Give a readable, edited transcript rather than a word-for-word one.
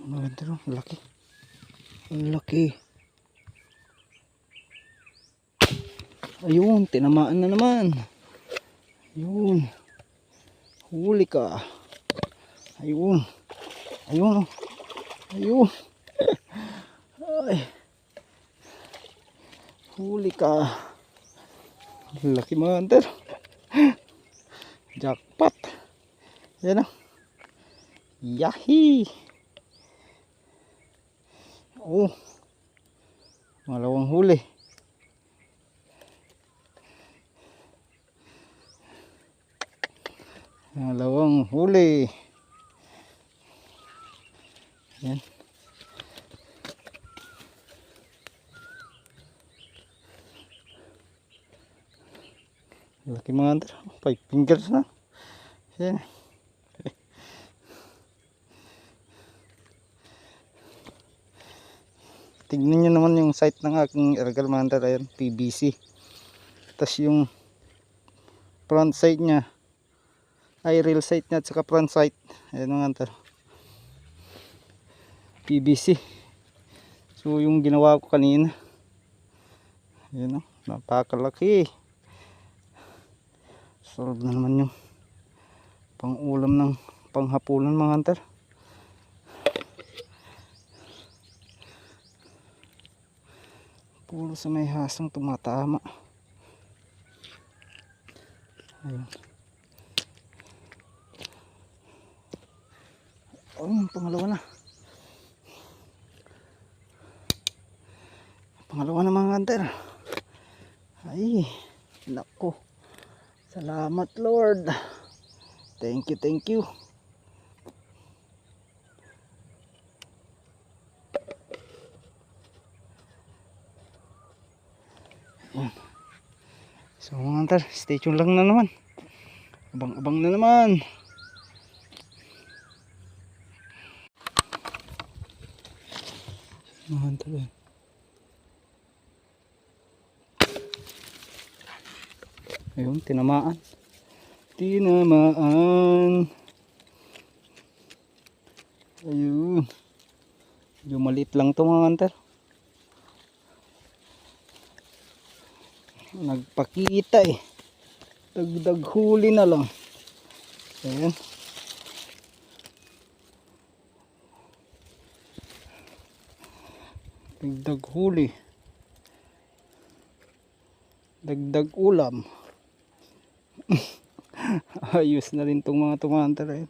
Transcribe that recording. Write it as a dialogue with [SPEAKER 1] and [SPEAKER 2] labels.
[SPEAKER 1] Maganda, laki. Ang laki. Ayun, tinamaan na naman. Ayun. Huli ka. Ayun. Ayun. Ayun. Ay. Huli ka. Laki mga hunter. Jackpot. Yan o. Yahi. Oh. Malawang huli. Malawang huli. Yan. Laki mga hunter. 5 fingers na. Yan. Tignan nyo naman yung sight ng aking Ergal mga hunter. Ayan, PVC. Tapos yung front side nya ay real sight nya at saka front sight. Ayan mga hunter. PVC. So yung ginawa ko kanina. Ayan o. Napakalaki. Solve na naman yung pang ulam ng panghapunan mga hunter. Puro sa may hasang tumatama. Ayun. Oh, pangalawa na. Pangalawa na mga hunter. Ay, nako. Salamat Lord. Thank you, thank you. Ayan. So mga hunter, stay tuned lang na naman. Abang-abang na naman. Mga hunter. Ayun, tinamaan. Tinamaan. Ayun. Yung maliit lang to mga hunter. Nagpakita eh. Dagdag huli na lang. Ayan. Dagdag huli. Dagdag ulam. Ayos na rin tong mga tumantar eh.